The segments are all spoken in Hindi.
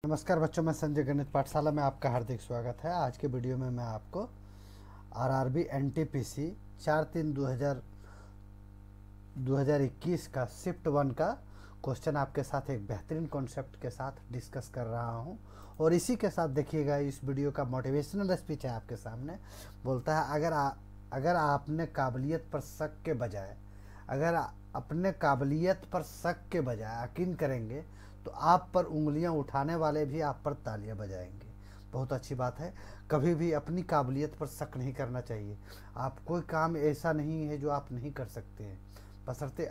नमस्कार बच्चों, मैं संजय गणित पाठशाला में आपका हार्दिक स्वागत है। आज के वीडियो में मैं आपको आरआरबी एनटीपीसी 4/3/2021 का शिफ्ट 1 का क्वेश्चन आपके साथ एक बेहतरीन कॉन्सेप्ट के साथ डिस्कस कर रहा हूं। और इसी के साथ देखिएगा, इस वीडियो का मोटिवेशनल स्पीच है आपके सामने। बोलता है, अगर आपने काबिलियत पर शक के बजाय अपने काबिलियत पर शक के बजाय यकीन करेंगे तो आप पर उंगलियां उठाने वाले भी आप पर तालियां बजाएंगे। बहुत अच्छी बात है। कभी भी अपनी काबिलियत पर शक नहीं करना चाहिए। आप कोई काम ऐसा नहीं है जो आप नहीं कर सकते हैं, बशर्ते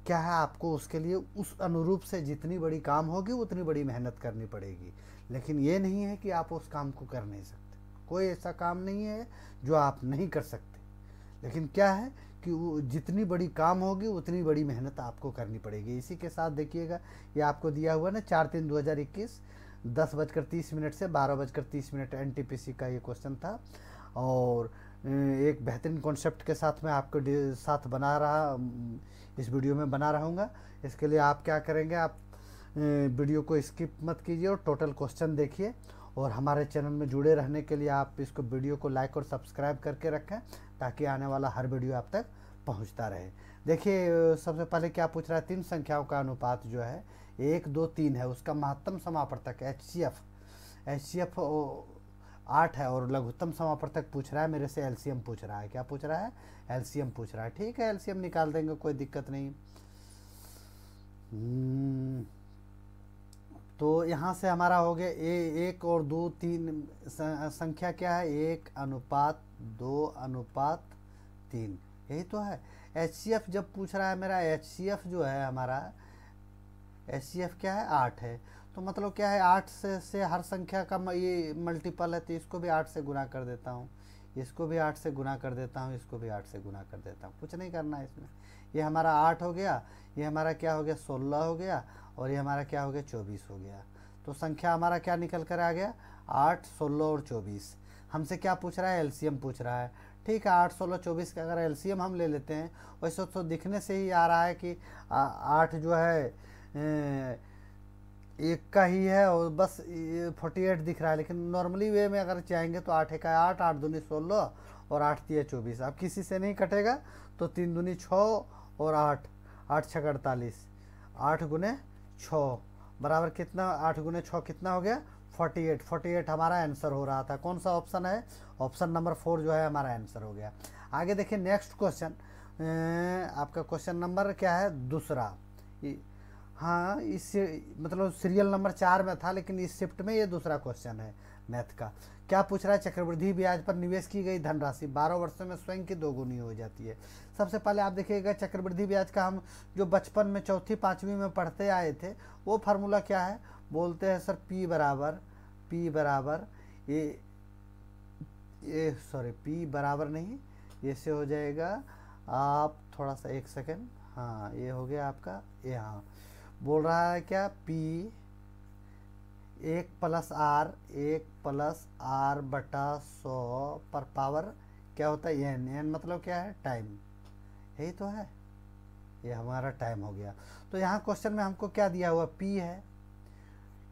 क्या है, आपको उसके लिए उस अनुरूप से जितनी बड़ी काम होगी उतनी बड़ी मेहनत करनी पड़ेगी। लेकिन ये नहीं है कि आप उस काम को कर नहीं सकते। कोई ऐसा काम नहीं है जो आप नहीं कर सकते। लेकिन क्या है कि वो जितनी बड़ी काम होगी उतनी बड़ी मेहनत आपको करनी पड़ेगी। इसी के साथ देखिएगा, ये आपको दिया हुआ ना 4/3/2021 10:30 से 12:30 एनटीपीसी का ये क्वेश्चन था। और एक बेहतरीन कॉन्सेप्ट के साथ मैं आपको साथ इस वीडियो में बना रहूँगा। इसके लिए आप क्या करेंगे, आप वीडियो को स्किप मत कीजिए और टोटल क्वेश्चन देखिए। और हमारे चैनल में जुड़े रहने के लिए आप इसको वीडियो को लाइक और सब्सक्राइब करके रखें, ताकि आने वाला हर वीडियो आप तक पहुंचता रहे। देखिए, सबसे पहले क्या पूछ रहा है, 3 संख्याओं का अनुपात जो है 1, 2, 3 है, उसका महत्तम समापवर्तक एचसीएफ 8 है और लघुत्तम समापवर्तक पूछ रहा है मेरे से एलसीएम पूछ रहा है। क्या पूछ रहा है? एलसीएम पूछ रहा है। ठीक है, एलसीएम निकाल देंगे, कोई दिक्कत नहीं। तो यहाँ से हमारा हो गया 1 और 2, 3 संख्या क्या है, 1:2:3, यही तो है। एचसीएफ जब पूछ रहा है मेरा, एचसीएफ जो है हमारा, एचसीएफ क्या है, 8 है। तो मतलब क्या है, 8 से हर संख्या का ये मल्टीपल है, तो इसको भी 8 से गुना कर देता हूँ, इसको भी 8 से गुना कर देता हूँ, इसको भी 8 से गुना कर देता हूँ। कुछ नहीं करना है इसमें। ये हमारा 8 हो गया, ये हमारा क्या हो गया, 16 हो गया, और ये हमारा क्या हो गया, 24 हो गया। तो संख्या हमारा क्या निकल कर आ गया, 8, 16 और 24। हमसे क्या पूछ रहा है, एलसीएम पूछ रहा है। ठीक है, 8, 16, 24 का अगर एलसीएम हम ले लेते हैं, वैसे तो दिखने से ही आ रहा है कि 8 जो है एक का ही है और बस 48 दिख रहा है। लेकिन नॉर्मली वे में अगर चाहेंगे तो 8 1 8, 8 दूनी 16 और 8 3 24। अब किसी से नहीं कटेगा, तो 3 दूनी 6 और 8, 8 6 48, 8 गुने 6 बराबर कितना, 8 गुने 6 कितना हो गया, 48। 48 हमारा आंसर हो रहा था। कौन सा ऑप्शन है, ऑप्शन नंबर 4 जो है हमारा आंसर हो गया। आगे देखिए, नेक्स्ट क्वेश्चन आपका क्वेश्चन नंबर क्या है, दूसरा। हाँ, इससे मतलब सीरियल नंबर 4 में था, लेकिन इस शिफ्ट में ये दूसरा क्वेश्चन है मैथ का। क्या पूछ रहा है, चक्रवृद्धि ब्याज पर निवेश की गई धनराशि 12 वर्षों में स्वयं की दोगुनी हो जाती है। सबसे पहले आप देखिएगा, चक्रवृद्धि ब्याज का हम जो बचपन में 4वीं 5वीं में पढ़ते आए थे, वो फार्मूला क्या है, बोलते हैं सर P बराबर P बराबर नहीं, ये से हो जाएगा। आप थोड़ा सा 1 सेकेंड, हाँ ये हो गया आपका, ये हाँ बोल रहा है क्या, P 1+R/100 पर पावर क्या होता है, n मतलब क्या है, टाइम। यही तो है, ये हमारा टाइम हो गया। तो यहाँ क्वेश्चन में हमको क्या दिया हुआ, P है,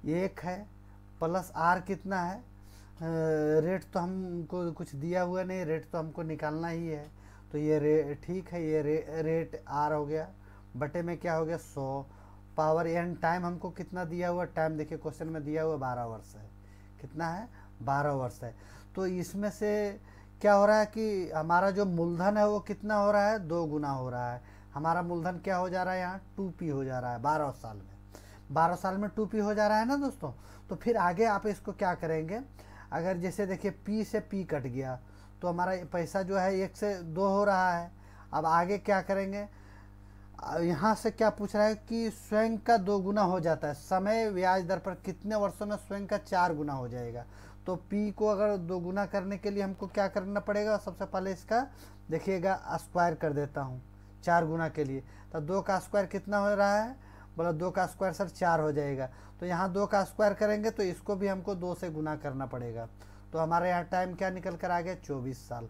1 है, प्लस R कितना है, रेट तो हमको कुछ दिया हुआ नहीं, रेट तो हमको निकालना ही है। तो ये ठीक है, ये रेट R हो गया, बटे में क्या हो गया, 100 पावर n। टाइम हमको कितना दिया हुआ, टाइम देखिए क्वेश्चन में दिया हुआ 12 वर्ष है। कितना है, 12 वर्ष है। तो इसमें से क्या हो रहा है कि हमारा जो मूलधन है वो कितना हो रहा है, 2 गुना हो रहा है। हमारा मूलधन क्या हो जा रहा है, यहाँ 2p हो जा रहा है 12 साल में। 12 साल में 2p हो जा रहा है ना दोस्तों। तो फिर आगे आप इसको क्या करेंगे, अगर जैसे देखिए p से p कट गया, तो हमारा पैसा जो है 1 से 2 हो रहा है। अब आगे क्या करेंगे, यहाँ से क्या पूछ रहा है कि स्वयं का 2 गुना हो जाता है, समय ब्याज दर पर कितने वर्षों में स्वयं का 4 गुना हो जाएगा। तो P को अगर 2 गुना करने के लिए हमको क्या करना पड़ेगा, सबसे पहले इसका देखिएगा स्क्वायर कर देता हूँ 4 गुना के लिए। तो 2 का स्क्वायर कितना हो रहा है, बोला 2 का स्क्वायर सर 4 हो जाएगा। तो यहाँ 2 का स्क्वायर करेंगे तो इसको भी हमको 2 से गुना करना पड़ेगा। तो हमारे यहाँ टाइम क्या निकल कर आ गया, 24 साल।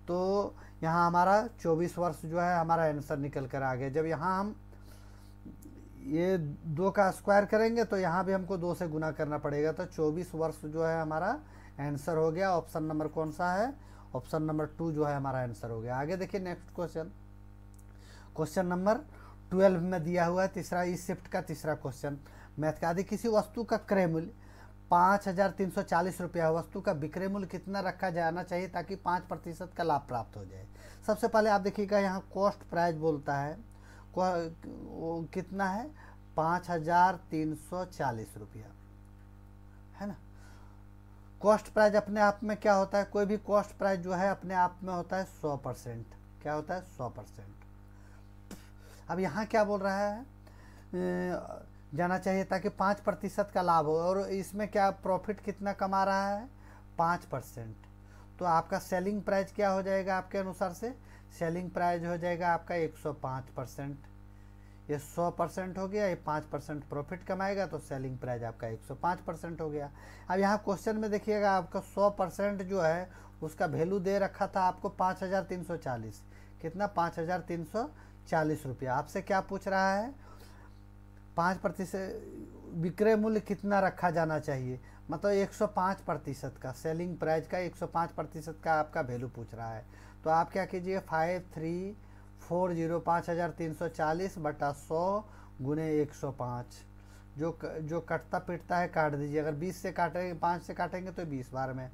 तो यहाँ हमारा 24 वर्ष जो है हमारा आंसर निकल कर आ गया। जब यहाँ हम ये 2 का स्क्वायर करेंगे तो यहाँ भी हमको 2 से गुना करना पड़ेगा, तो 24 वर्ष जो है हमारा आंसर हो गया। ऑप्शन नंबर कौन सा है? ऑप्शन नंबर 2 जो है हमारा आंसर हो गया। आगे देखिए नेक्स्ट क्वेश्चन, क्वेश्चन नंबर 12 में दिया हुआ है तीसरा, इस शिफ्ट का तीसरा क्वेश्चन मैथ का। यदि किसी वस्तु का क्रय मूल्य 5,340 रुपया, वस्तु का विक्रय मूल्य कितना रखा जाना चाहिए ताकि 5% का लाभ प्राप्त हो जाए? सबसे पहले आप देखिएगा यहाँ कॉस्ट प्राइस बोलता है, वो कितना है? 5,340 रुपया, है ना। कॉस्ट प्राइस अपने आप में क्या होता है? कोई भी कॉस्ट प्राइस जो है अपने आप में होता है 100%। क्या होता है? 100%। अब यहाँ क्या बोल रहा है? जाना चाहिए ताकि 5% का लाभ हो, और इसमें क्या प्रॉफिट कितना कमा रहा है? 5%। तो आपका सेलिंग प्राइस क्या हो जाएगा आपके अनुसार से? सेलिंग प्राइस हो जाएगा आपका 105%। ये 100% हो गया, ये 5% प्रॉफिट कमाएगा तो सेलिंग प्राइस आपका 105% हो गया। अब यहाँ क्वेश्चन में देखिएगा आपका 100% जो है उसका वैल्यू दे रखा था आपको 5,340। कितना? 5,340 रुपया। आपसे क्या पूछ रहा है? 5% विक्रय मूल्य कितना रखा जाना चाहिए, मतलब 105% का, सेलिंग प्राइस का 105% का आपका वैल्यू पूछ रहा है। तो आप क्या कीजिए, 5340 5,340 बटा 100 गुने 105, जो कटता पिटता है काट दीजिए। अगर 20 से काटेंगे, 5 से काटेंगे तो 20 बार में,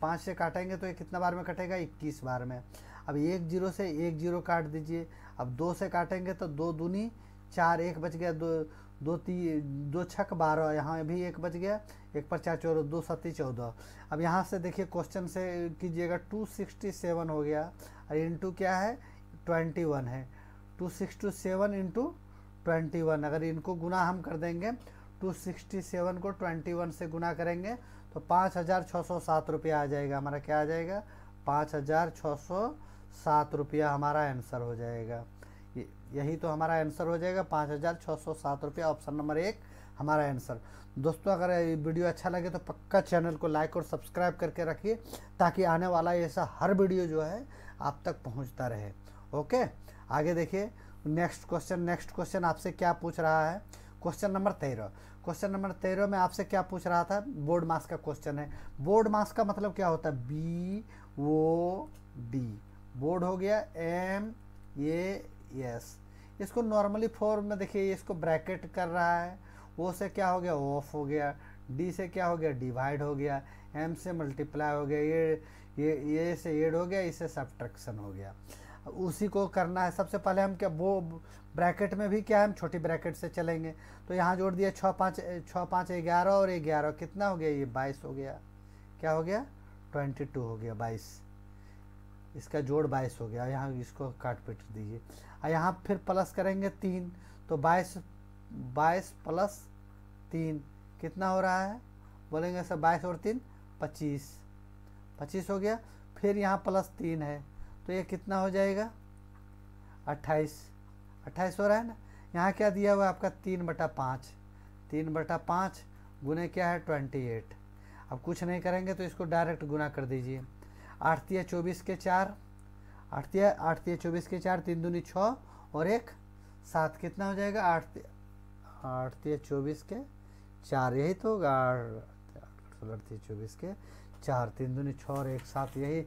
5 से काटेंगे तो ये कितना बार में कटेगा? 21 बार में। अब 1 0 से 1 0 काट दीजिए। अब 2 से काटेंगे तो 2 दूनी 4, 1 बच गया, 2 छक 12, यहाँ भी 1 बच गया, 1 पर 4 14, 2 7 14। अब यहाँ से देखिए क्वेश्चन से कीजिएगा, 267 हो गया, और इंटू क्या है? 21 है। 267 इंटू 21, अगर इनको गुना हम कर देंगे, 267 को 21 से गुना करेंगे तो 5,607 रुपया आ जाएगा हमारा। क्या आ जाएगा? 5,607 रुपया हमारा आंसर हो जाएगा। यही तो हमारा आंसर हो जाएगा, 5,607 रुपया। ऑप्शन नंबर 1 हमारा आंसर। दोस्तों अगर ये वीडियो अच्छा लगे तो पक्का चैनल को लाइक और सब्सक्राइब करके रखिए, ताकि आने वाला ऐसा हर वीडियो जो है आप तक पहुंचता रहे। ओके, आगे देखिए नेक्स्ट क्वेश्चन आपसे क्या पूछ रहा है? Question number 13। क्वेश्चन नंबर 13 में आपसे क्या पूछ रहा था? बोर्ड मास का क्वेश्चन है। बोर्ड मास का मतलब क्या होता है? BOD, बोर्ड हो गया, MAS। इसको नॉर्मली फॉर्म में देखिए, इसको ब्रैकेट कर रहा है, वो से क्या हो गया? ऑफ हो गया, D से क्या हो गया? डिवाइड हो गया, M से मल्टीप्लाई हो गया, ये से एड हो गया, इससे सब्ट्रैक्शन हो गया। उसी को करना है। सबसे पहले हम क्या, वो ब्रैकेट में भी क्या है, हम छोटी ब्रैकेट से चलेंगे। तो यहाँ जोड़ दिया 6 5 11 और 11, कितना हो गया? ये 22 हो गया। क्या हो गया? 22 हो गया, 22। इसका जोड़ 22 हो गया। यहाँ इसको काट पीट दीजिए, और यहाँ फिर प्लस करेंगे 3, तो 22 प्लस 3 कितना हो रहा है? बोलेंगे सर 22 और 3 25 हो गया। फिर यहाँ प्लस 3 है, तो ये कितना हो जाएगा? 28 हो रहा है ना। यहाँ क्या दिया हुआ है आपका? 3/5, 3/5 गुने क्या है? 28। अब कुछ नहीं करेंगे तो इसको डायरेक्ट गुना कर दीजिए। 8 × 24 के 4, 8 × 24 के 4, 3 दूनी 6 और 1 7, कितना हो जाएगा? 8 × 24 के 4, यही तो होगा। 8 × 24 के 4, 3 दूनी 6 और 1 7, यही।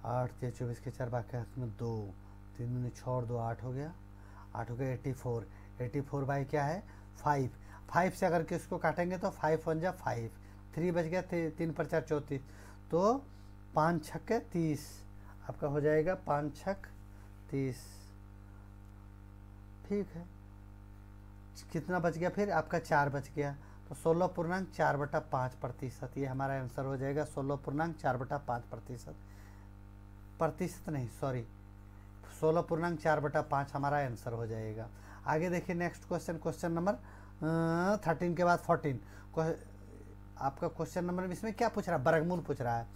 आठ 24 के 4 बाकी हाथ में 2, 3 दूनी 6 और 2 8 हो गया। 8 हो गया 84। 84 बाई क्या है? 5 से अगर किसको काटेंगे तो 5 1 जा 5, 3 बच गया, 3 पर 4 34, तो 5 6 30 आपका हो जाएगा। 5 6 30, ठीक है। कितना बच गया फिर? आपका 4 बच गया, तो 16.4/5%, ये हमारा आंसर हो जाएगा। 16.4/5%, प्रतिशत नहीं, सॉरी, 16.4/5 हमारा आंसर हो जाएगा। आगे देखिए नेक्स्ट क्वेश्चन नंबर 13 के बाद 14। आपका क्वेश्चन नंबर इसमें क्या पूछ रहा है? वर्गमूल पूछ रहा है।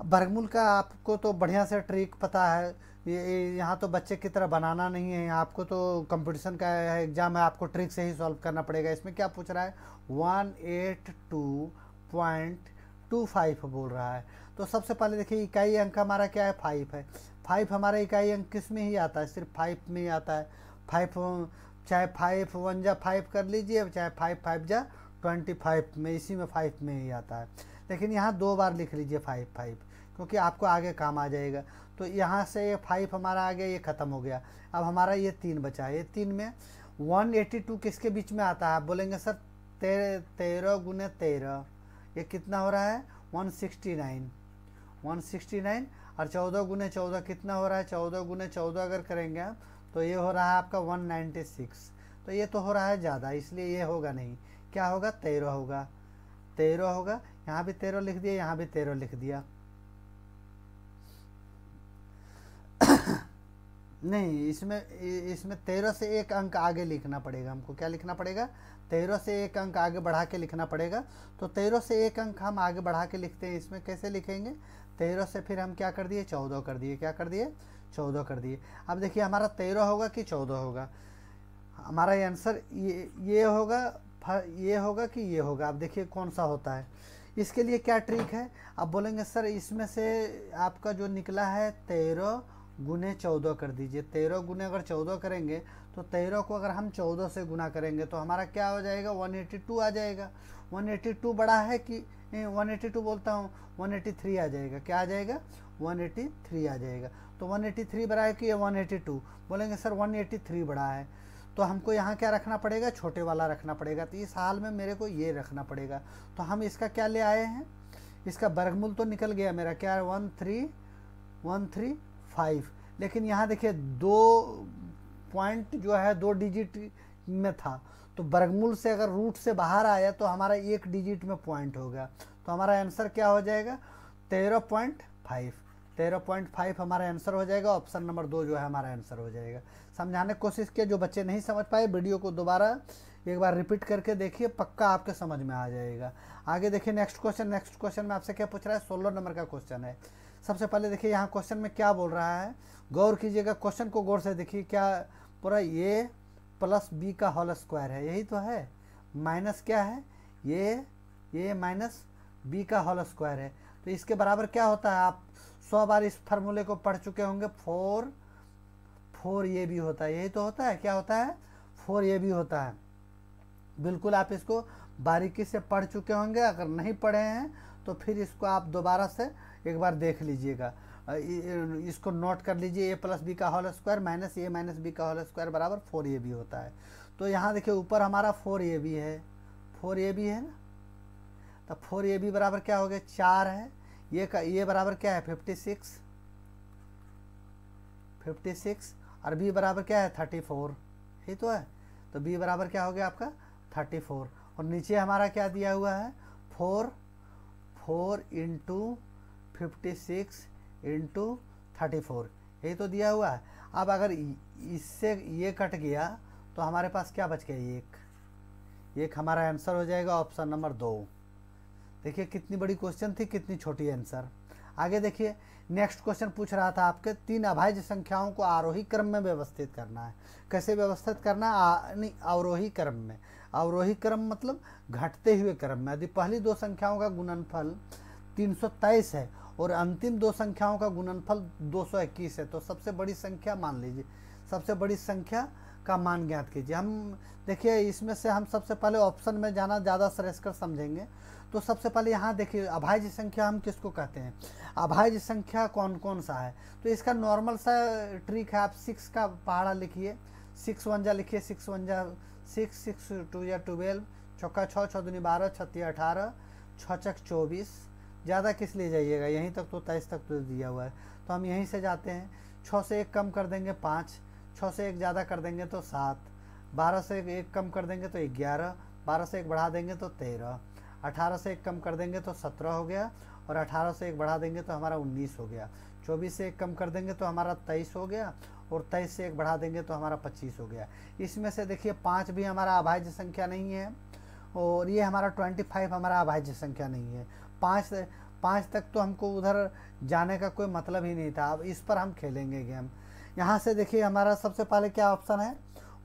वर्गमूल का आपको तो बढ़िया से ट्रिक पता है, ये यहाँ तो बच्चे की तरह बनाना नहीं है, आपको तो कंपटीशन का एग्जाम है, आपको ट्रिक से ही सॉल्व करना पड़ेगा। इसमें क्या पूछ रहा है, 182.25 बोल रहा है। तो सबसे पहले देखिए इकाई अंक हमारा क्या है, 5 है। 5 हमारा इकाई अंक किस में ही आता है, सिर्फ 5 में ही आता है। 5 चाहे 5 1 जा 5 कर लीजिए, चाहे 5 5 जा 25 में, इसी में 5 में ही आता है। लेकिन यहाँ 2 बार लिख लीजिए 5 5, क्योंकि आपको आगे काम आ जाएगा। तो यहाँ से ये 5 हमारा आ गया, ये ख़त्म हो गया। अब हमारा ये 3 बचा है। ये 3 में 182 किसके बीच में आता है, आप बोलेंगे सर 13 गुने 13, ये कितना हो रहा है 169। 169 और 14 गुने 14 कितना हो रहा है, 14 गुने 14 अगर करेंगे आप तो ये हो रहा है आपका 196। तो ये तो हो रहा है ज़्यादा, इसलिए ये होगा नहीं। क्या होगा, 13 होगा। 13 होगा, यहाँ भी 13 लिख दिया, यहाँ भी 13 लिख दिया। नहीं, इसमें 13 से एक अंक आगे लिखना पड़ेगा हमको। क्या लिखना पड़ेगा, 13 से एक अंक आगे बढ़ा के लिखना पड़ेगा। तो 13 से एक अंक हम आगे बढ़ा के लिखते हैं। इसमें कैसे लिखेंगे, 13 से फिर हम क्या कर दिए, 14 कर दिए। क्या कर दिए, 14 कर दिए। अब देखिए हमारा 13 होगा कि 14 होगा, हमारा आंसर ये होगा, ये होगा कि ये होगा। अब देखिए कौन सा होता है। इसके लिए क्या ट्रिक है, आप बोलेंगे सर इसमें से आपका जो निकला है 13 गुने 14 कर दीजिए। 13 गुने अगर 14 करेंगे तो 13 को अगर हम 14 से गुना करेंगे तो हमारा क्या हो जाएगा, 182 आ जाएगा। 182 बड़ा है कि 182 बोलता हूँ, 183 आ जाएगा। क्या आ जाएगा, 183 आ जाएगा। तो 183 बड़ा है कि 182, बोलेंगे सर 183 बड़ा है। तो हमको यहाँ क्या रखना पड़ेगा, छोटे वाला रखना पड़ेगा। तो इस हाल में मेरे को ये रखना पड़ेगा। तो हम इसका क्या ले आए हैं, इसका वर्गमूल तो निकल गया मेरा, क्या है 13135। लेकिन यहाँ देखिए 2 पॉइंट जो है 2 डिजिट में था, तो वर्गमूल से अगर रूट से बाहर आया तो हमारा 1 डिजिट में पॉइंट होगा। तो हमारा आंसर क्या हो जाएगा, 13.5। 13.5 हमारा आंसर हो जाएगा। ऑप्शन नंबर 2 जो है हमारा आंसर हो जाएगा। समझाने की कोशिश किया, जो बच्चे नहीं समझ पाए वीडियो को दोबारा एक बार रिपीट करके देखिए, पक्का आपके समझ में आ जाएगा। आगे देखिए नेक्स्ट क्वेश्चन। नेक्स्ट क्वेश्चन में आपसे क्या पूछ रहा है, 16 नंबर का क्वेश्चन है। सबसे पहले देखिए यहाँ क्वेश्चन में क्या बोल रहा है, गौर कीजिएगा, क्वेश्चन को गौर से देखिए। क्या पूरा ए प्लस बी का होल स्क्वायर है, यही तो है। माइनस क्या है, ये माइनस बी का होल स्क्वायर है। तो इसके बराबर क्या होता है, आप 100 बार इस फार्मूले को पढ़ चुके होंगे। 4 ये भी होता है, यही तो होता है। क्या होता है, 4 ये भी होता है। बिल्कुल आप इसको बारीकी से पढ़ चुके होंगे। अगर नहीं पढ़े हैं तो फिर इसको आप दोबारा से एक बार देख लीजिएगा, इसको नोट कर लीजिए। ए प्लस बी का होल स्क्वायर माइनस ए माइनस बी का होल स्क्वायर बराबर 4 ए बी होता है। तो यहाँ देखिए ऊपर हमारा 4 ए बी है, 4 ए बी है ना। तो 4 ए बी बराबर क्या हो गया, 4 है। ये बराबर क्या है, 56 और बी बराबर क्या है, 34, यही तो है। तो बी बराबर क्या हो गया आपका 34। और नीचे हमारा क्या दिया हुआ है, 4 इंटू 56 इंटू 34, यही तो दिया हुआ है। अब अगर इससे ये कट गया तो हमारे पास क्या बच गया, एक हमारा आंसर हो जाएगा ऑप्शन नंबर 2। देखिए कितनी बड़ी क्वेश्चन थी, कितनी छोटी आंसर। आगे देखिए नेक्स्ट क्वेश्चन पूछ रहा था आपके 3 अभाज्य संख्याओं को आरोही क्रम में व्यवस्थित करना है। कैसे व्यवस्थित करना है, नहीं अवरोही क्रम में। अवरोही क्रम मतलब घटते हुए क्रम में। यदि पहली 2 संख्याओं का गुणनफल 323 है और अंतिम 2 संख्याओं का गुणनफल 221 है, तो सबसे बड़ी संख्या मान लीजिए, सबसे बड़ी संख्या का मान ज्ञात कीजिए। हम देखिए इसमें से हम सबसे पहले ऑप्शन में जाना ज़्यादा श्रेष्ठ समझेंगे। तो सबसे पहले यहाँ देखिए अभाज्य संख्या हम किसको कहते हैं, अभाज्य संख्या कौन कौन सा है। तो इसका नॉर्मल सा ट्रिक है, आप 6 का पहाड़ा लिखिए, 6 1 जा लिखिए, 6 1 जा 6, 6 2 जा 12, चौका 6, 6 दूनी 12, 6 18, 6 चक 24। ज़्यादा किस लिए जाइएगा, यहीं तक तो 23 तक तो दिया हुआ है। तो हम यहीं से जाते हैं। 6 से 1 कम कर देंगे 5, 6 से 1 ज़्यादा कर देंगे तो 7, 12 से 1 कम कर देंगे तो 11, 12 से 1 बढ़ा देंगे तो 13, 18 से 1 कम कर देंगे तो 17 हो गया, और 18 से 1 बढ़ा देंगे तो हमारा 19 हो गया। 24 से 1 कम कर देंगे तो हमारा 23 हो गया, और 23 से 1 बढ़ा देंगे तो हमारा 25 हो गया। इसमें से देखिए 5 भी हमारा अभाज्य संख्या नहीं है, और ये हमारा 25 हमारा अभाज्य संख्या नहीं है। 5 तक तो हमको उधर जाने का कोई मतलब ही नहीं था। अब इस पर हम खेलेंगे गेम। यहाँ से देखिए हमारा सबसे पहले क्या ऑप्शन है,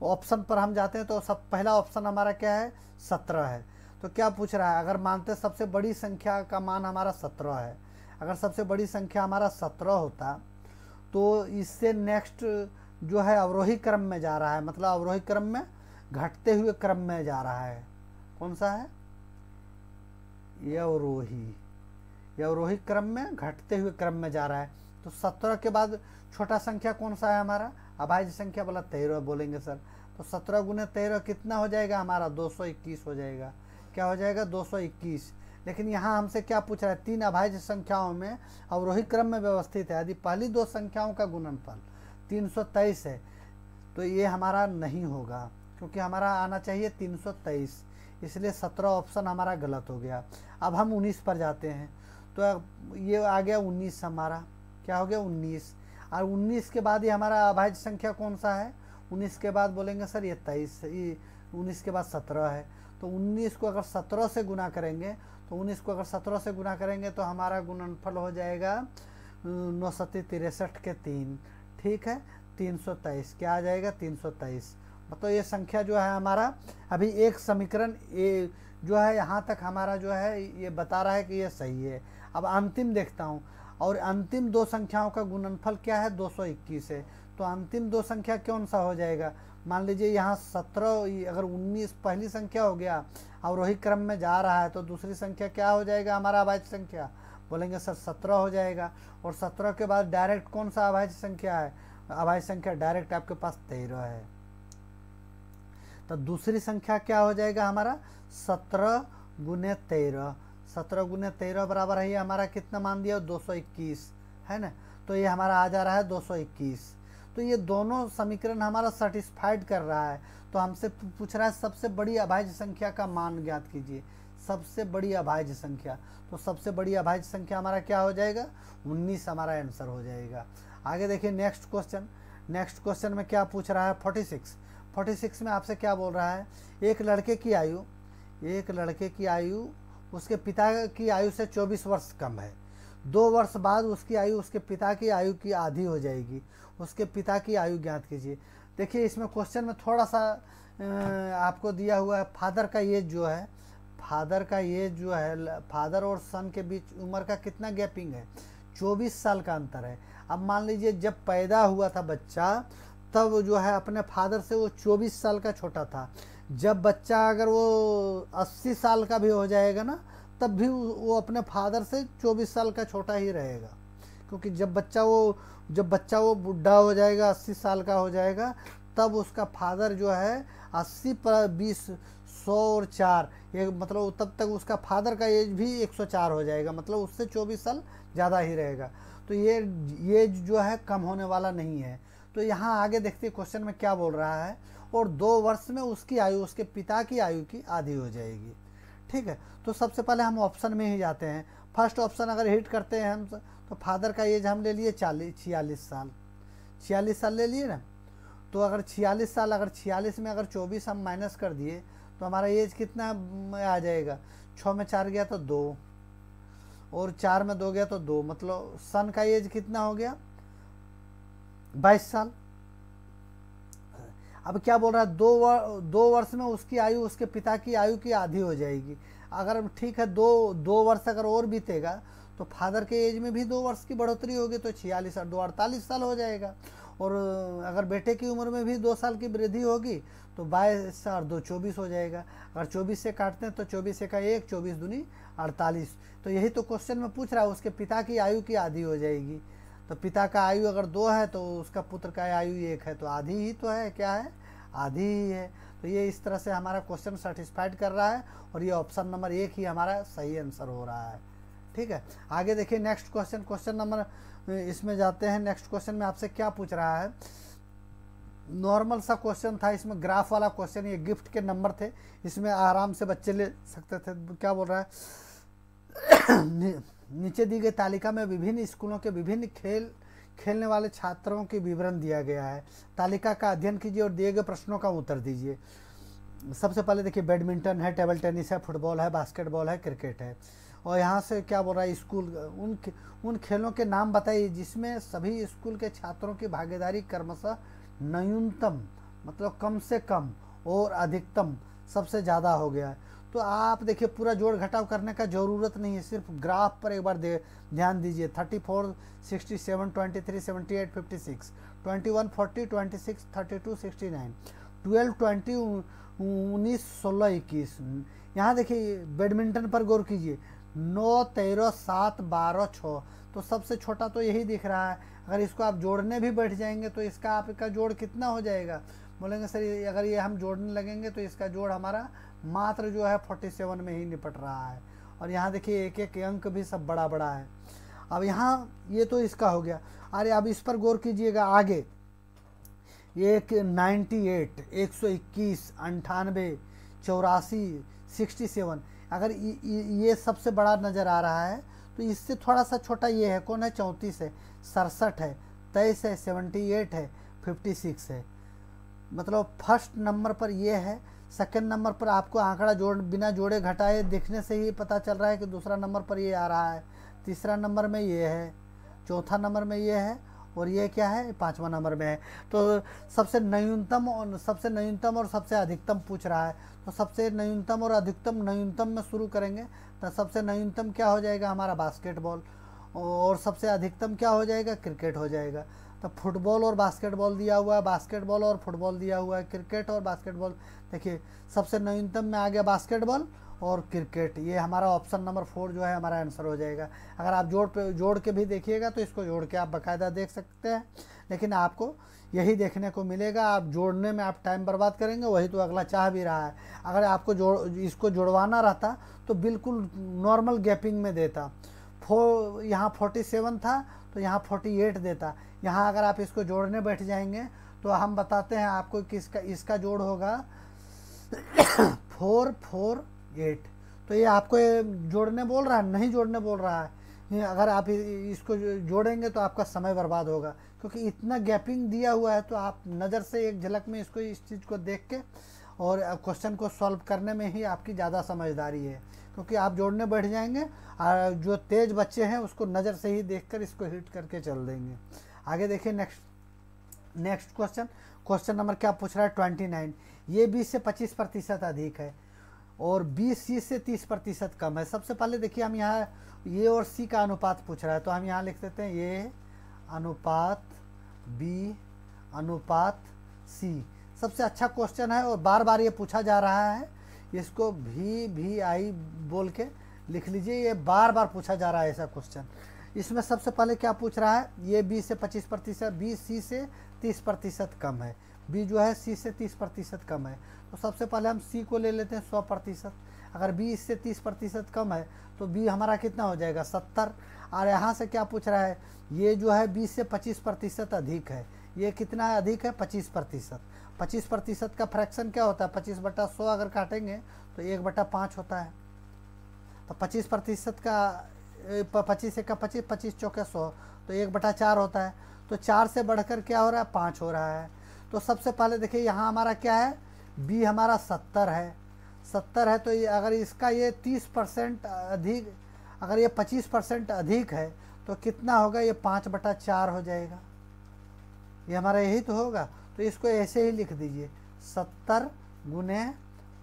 ऑप्शन पर हम जाते हैं तो सब पहला ऑप्शन हमारा क्या है, 17 है। तो क्या पूछ रहा है, अगर मानते सबसे बड़ी संख्या का मान हमारा 17 है, अगर सबसे बड़ी संख्या हमारा 17 होता तो इससे नेक्स्ट जो है अवरोही क्रम में जा रहा है, मतलब अवरोही क्रम में घटते हुए क्रम में जा रहा है। कौन सा है, ये अवरोही क्रम में घटते हुए क्रम में जा रहा है। तो 17 के बाद छोटा संख्या कौन सा है हमारा, अभाज्य संख्या, बोला 13 बोलेंगे सर। तो 17 गुने 13 कितना हो जाएगा हमारा, 221 हो जाएगा। क्या हो जाएगा, 221। लेकिन यहाँ हमसे क्या पूछ रहा है, 3 अभाज्य संख्याओं में अवरोही क्रम में व्यवस्थित है, यदि पहली 2 संख्याओं का गुणनफल 323 है तो ये हमारा नहीं होगा, क्योंकि हमारा आना चाहिए 323, इसलिए 17 ऑप्शन हमारा गलत हो गया। अब हम 19 पर जाते हैं, तो ये आ गया 19 हमारा, क्या हो गया 19। और 19 के बाद ये हमारा अभाज्य संख्या कौन सा है, 19 के बाद बोलेंगे सर ये 23, 19 के बाद 17 है। तो 19 को अगर 17 से गुना करेंगे, तो 19 को अगर 17 से गुना करेंगे तो हमारा गुणनफल हो जाएगा 9 सत्ती 63 के 3, ठीक है, 323। क्या आ जाएगा, 323। मतलब ये संख्या जो है हमारा अभी एक समीकरण ये जो है यहाँ तक हमारा जो है ये बता रहा है कि ये सही है। अब अंतिम देखता हूँ, और अंतिम 2 संख्याओं का गुणनफल क्या है, 221 है। तो अंतिम 2 संख्या कौन सा हो जाएगा, मान लीजिए यहाँ 17, अगर 19 पहली संख्या हो गया, अवरोही क्रम में जा रहा है, तो दूसरी संख्या क्या हो जाएगा हमारा अभाज्य संख्या, बोलेंगे सर 17 हो जाएगा। और 17 के बाद डायरेक्ट कौन सा अभाज्य संख्या है, अभाज्य संख्या डायरेक्ट आपके पास 13 है। तो दूसरी संख्या क्या हो जाएगा हमारा, 17 गुने 13, 17 गुने 13 बराबर है ये हमारा कितना मान दिया, 221 है ना। तो ये हमारा आ जा रहा है 221। तो ये दोनों समीकरण हमारा सेटिस्फाइड कर रहा है। तो हमसे पूछ रहा है सबसे बड़ी अभाज्य संख्या का मान ज्ञात कीजिए, सबसे बड़ी अभाज्य संख्या। तो सबसे बड़ी अभाज्य संख्या हमारा क्या हो जाएगा, 19 हमारा आंसर हो जाएगा। आगे देखिए नेक्स्ट क्वेश्चन, नेक्स्ट क्वेश्चन में क्या पूछ रहा है, 46 में आपसे क्या बोल रहा है, एक लड़के की आयु उसके पिता की आयु से 24 वर्ष कम है। 2 वर्ष बाद उसकी आयु उसके पिता की आयु की आधी हो जाएगी। उसके पिता की आयु ज्ञात कीजिए। देखिए इसमें क्वेश्चन में थोड़ा सा आपको दिया हुआ है फादर का एज जो है, फादर और सन के बीच उम्र का कितना गैपिंग है, 24 साल का अंतर है। अब मान लीजिए जब पैदा हुआ था बच्चा, तब जो है अपने फादर से वो 24 साल का छोटा था। जब बच्चा अगर वो 80 साल का भी हो जाएगा ना, तब भी वो अपने फादर से 24 साल का छोटा ही रहेगा, क्योंकि जब बच्चा वो बुढ़ा हो जाएगा, 80 साल का हो जाएगा, तब उसका फादर जो है 80 पर 20 100 और 4 ये मतलब तब तक उसका फादर का एज भी 104 हो जाएगा, मतलब उससे 24 साल ज़्यादा ही रहेगा। तो ये जो है कम होने वाला नहीं है। तो यहाँ आगे देखते क्वेश्चन में क्या बोल रहा है, और 2 वर्ष में उसकी आयु उसके पिता की आयु की आधी हो जाएगी। ठीक है, तो सबसे पहले हम ऑप्शन में ही जाते हैं। फर्स्ट ऑप्शन अगर हिट करते हैं हम, तो फादर का एज हम ले लिए 46 साल ले लिए ना। तो अगर 46 साल, अगर 46 में अगर 24 हम माइनस कर दिए तो हमारा एज कितना आ जाएगा, 6 में 4 गया तो 2, और 4 में 2 गया तो 2, मतलब सन का एज कितना हो गया, 22 साल। अब क्या बोल रहा है, 2 वर्ष में उसकी आयु उसके पिता की आयु की आधी हो जाएगी। अगर ठीक है, 2 वर्ष अगर और बीतेगा तो फादर के एज में भी 2 वर्ष की बढ़ोतरी होगी, तो 46 और 2 48 साल हो जाएगा। और अगर बेटे की उम्र में भी 2 साल की वृद्धि होगी तो 22 और 2 24 हो जाएगा। अगर 24 से काटते हैं तो 24 का 1, 24 दूनी 48। तो यही तो क्वेश्चन में पूछ रहा है, उसके पिता की आयु की आधी हो जाएगी। तो पिता का आयु अगर 2 है तो उसका पुत्र का आयु 1 है, तो आधी ही तो है, क्या है, आधी ही है। तो ये इस तरह से हमारा क्वेश्चन सेटिस्फाइड कर रहा है, और ये ऑप्शन नंबर 1 ही हमारा सही आंसर हो रहा है। ठीक है, आगे देखिए नेक्स्ट क्वेश्चन नंबर इसमें जाते हैं। नेक्स्ट क्वेश्चन में आपसे क्या पूछ रहा है, नॉर्मल सा क्वेश्चन था, इसमें ग्राफ वाला क्वेश्चन, ये गिफ्ट के नंबर थे, इसमें आराम से बच्चे ले सकते थे। क्या बोल रहा है नीचे दी गई तालिका में विभिन्न स्कूलों के विभिन्न खेलने वाले छात्रों के विवरण दिया गया है। तालिका का अध्ययन कीजिए और दिए गए प्रश्नों का उत्तर दीजिए। सबसे पहले देखिए बैडमिंटन है, टेबल टेनिस है, फुटबॉल है, बास्केटबॉल है, क्रिकेट है। और यहाँ से क्या बोल रहा है, स्कूल उन खेलों के नाम बताइए जिसमें सभी स्कूल के छात्रों की भागीदारी क्रमशः न्यूनतम मतलब कम से कम और अधिकतम सबसे ज़्यादा हो गया है। तो आप देखिए पूरा जोड़ घटाव करने का ज़रूरत नहीं है, सिर्फ ग्राफ पर एक बार ध्यान दीजिए। 34, 67, 23, 78, 56, 21, 40, 26, 32, 69, 12, 20, 19, 16, 21। यहाँ देखिए बैडमिंटन पर गौर कीजिए, 9, 13, 7, 12, 6। तो सबसे छोटा तो यही दिख रहा है। अगर इसको आप जोड़ने भी बैठ जाएंगे तो इसका आपका जोड़ कितना हो जाएगा, बोलेंगे सर अगर ये हम जोड़ने लगेंगे तो इसका जोड़ हमारा मात्र जो है 47 में ही निपट रहा है। और यहाँ देखिए एक एक अंक भी सब बड़ा बड़ा है। अब यहाँ ये तो इसका हो गया। अरे अब इस पर गौर कीजिएगा, आगे एक 98, 121, 98, 84, 67। अगर ये सबसे बड़ा नज़र आ रहा है तो इससे थोड़ा सा छोटा ये है, कौन है, 34 है, 67 है, 23 है, 78 है, 56 है। मतलब फर्स्ट नंबर पर ये है, सेकंड नंबर पर आपको आंकड़ा बिना जोड़े घटाए देखने से ही पता चल रहा है कि दूसरा नंबर पर ये आ रहा है, तीसरा नंबर में ये है, चौथा नंबर में ये है, और ये क्या है, पांचवा नंबर में है। तो सबसे न्यूनतम और सबसे अधिकतम पूछ रहा है। तो सबसे न्यूनतम और अधिकतम, न्यूनतम में शुरू करेंगे तो सबसे न्यूनतम क्या हो जाएगा हमारा, बास्केटबॉल, और सबसे अधिकतम क्या हो जाएगा, क्रिकेट हो जाएगा। तो फुटबॉल और बास्केटबॉल दिया हुआ है, बास्केटबॉल और फुटबॉल दिया हुआ है, क्रिकेट और बास्केटबॉल। देखिए सबसे न्यूनतम में आ गया बास्केटबॉल और क्रिकेट। ये हमारा ऑप्शन नंबर 4 जो है हमारा आंसर हो जाएगा। अगर आप जोड़ के भी देखिएगा तो इसको जोड़ के आप बाकायदा देख सकते हैं, लेकिन आपको यही देखने को मिलेगा। आप जोड़ने में आप टाइम बर्बाद करेंगे, वही तो अगला चाह भी रहा है। अगर आपको इसको जुड़वाना रहता तो बिल्कुल नॉर्मल गैपिंग में देता। यहाँ 47 था तो यहाँ 48 देता। यहाँ अगर आप इसको जोड़ने बैठ जाएंगे तो हम बताते हैं आपको कि इसका जोड़ होगा 448। तो ये आपको जोड़ने बोल रहा है, नहीं जोड़ने बोल रहा है। अगर आप इसको जोड़ेंगे तो आपका समय बर्बाद होगा, क्योंकि इतना गैपिंग दिया हुआ है। तो आप नज़र से एक झलक में इसको इस चीज़ को देख के और क्वेश्चन को सॉल्व करने में ही आपकी ज़्यादा समझदारी है, क्योंकि आप जोड़ने बैठ जाएंगे और जो तेज़ बच्चे हैं उसको नज़र से ही देखकर इसको हिट करके चल देंगे। आगे देखिए नेक्स्ट क्वेश्चन नंबर क्या पूछ रहा है, 29। ये 20 से 25% अधिक है और 20 सी से 30% कम है। सबसे पहले देखिए हम यहाँ ये और सी का अनुपात पूछ रहा है, तो हम यहाँ लिख देते हैं ये अनुपात बी अनुपात सी। सबसे अच्छा क्वेश्चन है और बार बार ये पूछा जा रहा है। इसको भी आई बोल के लिख लीजिए, ये बार बार पूछा जा रहा है ऐसा क्वेश्चन। इसमें सबसे पहले क्या पूछ रहा है, ये 20 से 25%, बी सी से 30% कम है। बी जो है सी से 30% कम है। तो सबसे पहले हम सी को ले लेते हैं 100%। अगर बी इससे 30% कम है तो बी हमारा कितना हो जाएगा, 70। और यहाँ से क्या पूछ रहा है, ये जो है 20 से 25% अधिक है। ये कितना अधिक है, 25%। 25% का फ्रैक्शन क्या होता है, 25/100 अगर काटेंगे तो 1/5 होता है। तो 25% का 25 का 25, 25 चौके 100, तो 1/4 होता है। तो 4 से बढ़कर क्या हो रहा है, 5 हो रहा है। तो सबसे पहले देखिए यहाँ हमारा क्या है, बी हमारा 70 है। 70 है तो ये अगर इसका ये 30% अधिक, अगर ये 25% अधिक है तो कितना होगा, ये 5/4 हो जाएगा। ये हमारा यही तो होगा। तो इसको ऐसे ही लिख दीजिए, 70 गुने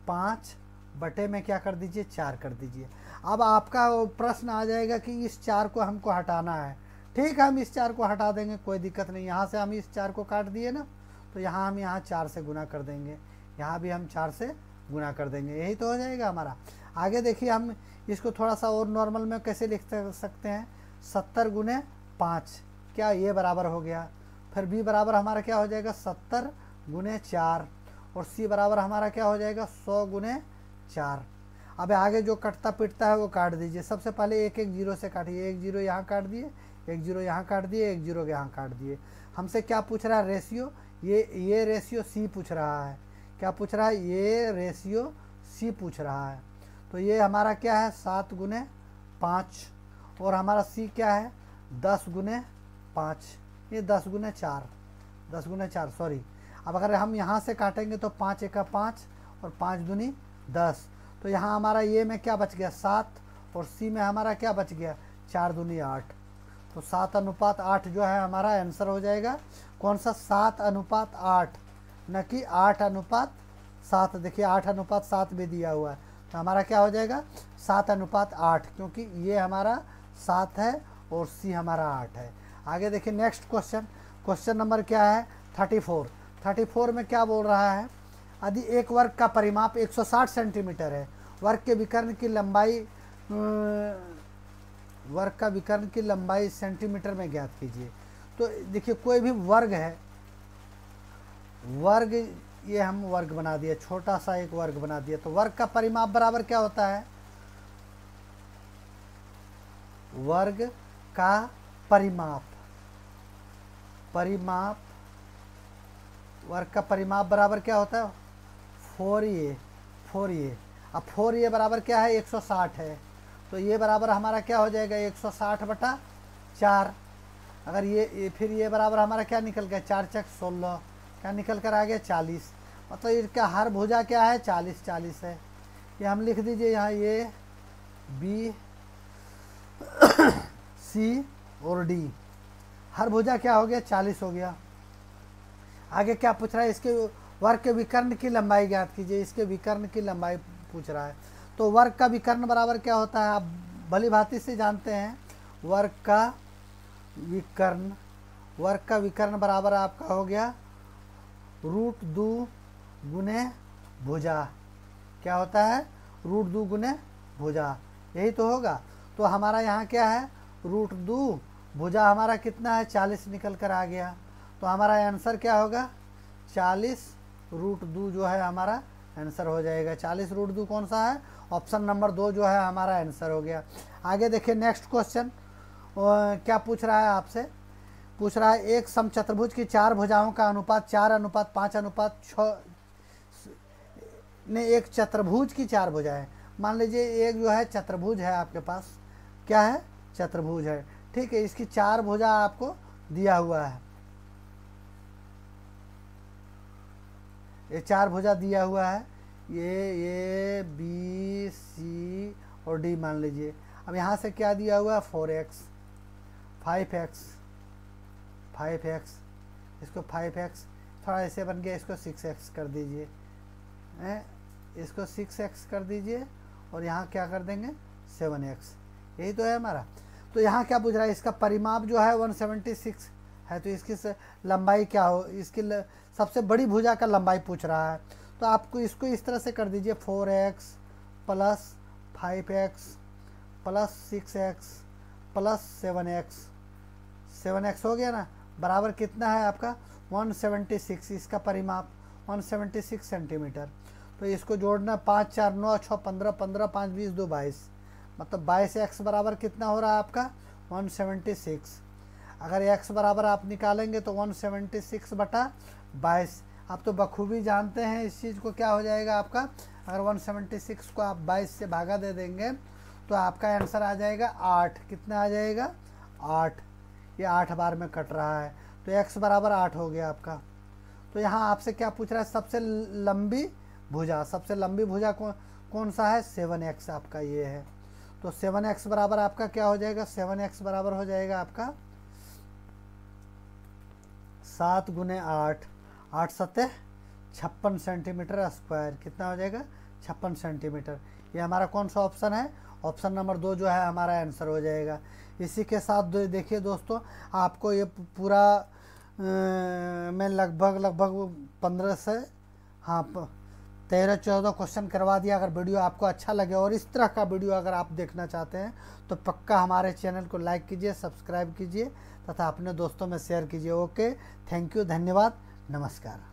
5 बटे में क्या कर दीजिए, 4 कर दीजिए। अब आपका प्रश्न आ जाएगा कि इस 4 को हमको हटाना है। ठीक है, हम इस 4 को हटा देंगे, कोई दिक्कत नहीं। यहाँ से हम इस 4 को काट दिए ना, तो यहाँ हम यहाँ 4 से गुना कर देंगे, यहाँ भी हम 4 से गुना कर देंगे, यही तो हो जाएगा हमारा। आगे देखिए हम इसको थोड़ा सा और नॉर्मल में कैसे लिख सकते हैं, 70 गुने 5, क्या ये बराबर हो गया। फिर बी बराबर हमारा क्या हो जाएगा, 70 गुने 4, और सी बराबर हमारा क्या हो जाएगा, 100 गुने 4। अब आगे जो कटता पिटता है वो काट दीजिए। सबसे पहले एक 0 से काटिए, 1 0 यहाँ काट दिए, 1 0 यहाँ काट दिए, 1 0 यहाँ काट दिए। हमसे क्या पूछ रहा है, रेशियो। ये रेशियो सी पूछ रहा है। क्या पूछ रहा है, ये रेशियो सी पूछ रहा है। तो ये हमारा क्या है, 7 गुने 5, और हमारा सी क्या है, 10 गुने 5, ये 10 गुने 4, 10 गुने 4 सॉरी। अब अगर हम यहाँ से काटेंगे तो 5 एका 5 और 5 दूनी 10। तो यहाँ हमारा ये में क्या बच गया, 7 और सी में हमारा क्या बच गया, 4 दूनी 8। तो 7:8 जो है हमारा आंसर हो जाएगा। कौन सा, 7:8, न कि 8:7। देखिए 8:7 भी दिया हुआ है, तो हमारा क्या हो जाएगा 7:8, क्योंकि ये हमारा 7 है और सी हमारा 8 है। आगे देखिए नेक्स्ट क्वेश्चन, क्वेश्चन नंबर क्या है 34। 34 में क्या बोल रहा है, यदि एक वर्ग का परिमाप 160 सेंटीमीटर है, वर्ग के विकर्ण की लंबाई सेंटीमीटर में ज्ञात कीजिए। तो देखिए कोई भी वर्ग है, वर्ग, ये हम वर्ग बना दिया, छोटा सा एक वर्ग बना दिया, तो वर्ग का परिमाप बराबर क्या होता है, वर्ग का परिमाप वर्ग का परिमाप बराबर क्या होता है 4a। अब 4a बराबर क्या है 160 है, तो ये बराबर हमारा क्या हो जाएगा 160/4। अगर ये फिर ये बराबर हमारा क्या निकल गया 4 × 16, क्या निकल कर आ गया 40। मतलब इसका हर भुजा क्या है 40 है। ये हम लिख दीजिए यहाँ, ये बी सी और डी, हर भुजा क्या हो गया 40 हो गया। आगे क्या पूछ रहा है, इसके वर्ग के विकर्ण की लंबाई ज्ञात कीजिए। इसके विकर्ण की लंबाई पूछ रहा है, तो वर्ग का विकर्ण बराबर क्या होता है, आप भली भांति से जानते हैं। वर्ग का विकर्ण बराबर आपका हो गया √2 गुने भुजा। क्या होता है √2 गुने भुजा, यही तो होगा। तो हमारा यहाँ क्या है √2, भुजा हमारा कितना है 40 निकल कर आ गया। तो हमारा आंसर क्या होगा 40√2 जो है हमारा आंसर हो जाएगा। 40√2 कौन सा है, ऑप्शन नंबर 2 जो है हमारा आंसर हो गया। आगे देखिए नेक्स्ट क्वेश्चन क्या पूछ रहा है आपसे, पूछ रहा है एक समचतुर्भुज की 4 भुजाओं का अनुपात 4:5:6 ने एक चतुर्भुज की 4 भुजाएं। मान लीजिए एक जो है चतुर्भुज है आपके पास, क्या है चतुर्भुज है, ठीक है, इसकी 4 भुजा आपको दिया हुआ है, ये 4 भुजा दिया हुआ है, ये बी सी और डी मान लीजिए। अब यहाँ से क्या दिया हुआ है 4x 5x, इसको 5x, थोड़ा ऐसे बन गया, इसको 6x कर दीजिए, इसको 6x कर दीजिए और यहाँ क्या कर देंगे 7x, यही तो है हमारा। तो यहाँ क्या पूछ रहा है, इसका परिमाप जो है 176 है, तो इसकी लंबाई क्या हो, इसकी सबसे बड़ी भुजा का लंबाई पूछ रहा है। तो आपको इसको इस तरह से कर दीजिए 4x + 5x + 6x + 7x हो गया ना, बराबर कितना है आपका 176, इसका परिमाप 176 सेंटीमीटर। तो इसको जोड़ना 5 × 4 = 9 × 6 = 15, 15 × 5 = 20, 2 = 22, मतलब 22x बराबर कितना हो रहा है आपका 176। अगर x बराबर आप निकालेंगे तो 176/22। आप तो बखूबी जानते हैं इस चीज़ को, क्या हो जाएगा आपका, अगर 176 को आप 22 से भागा दे देंगे तो आपका आंसर आ जाएगा 8। कितना आ जाएगा 8, ये 8 बार में कट रहा है, तो x बराबर 8 हो गया आपका। तो यहाँ आपसे क्या पूछ रहा है, सबसे लंबी भुजा कौन सा है 7x आपका ये है। तो 7x बराबर आपका क्या हो जाएगा, 7x बराबर हो जाएगा आपका 7 × 8, 8 × 7 = 56 सेंटीमीटर स्क्वायर। कितना हो जाएगा 56 सेंटीमीटर। ये हमारा कौन सा ऑप्शन है, ऑप्शन नंबर 2 जो है हमारा आंसर हो जाएगा। इसी के साथ देखिए दोस्तों, आपको ये पूरा मैं लगभग 15 से 13-14 क्वेश्चन करवा दिया। अगर वीडियो आपको अच्छा लगे और इस तरह का वीडियो अगर आप देखना चाहते हैं तो पक्का हमारे चैनल को लाइक कीजिए, सब्सक्राइब कीजिए तथा अपने दोस्तों में शेयर कीजिए। ओके, थैंक यू, धन्यवाद, नमस्कार।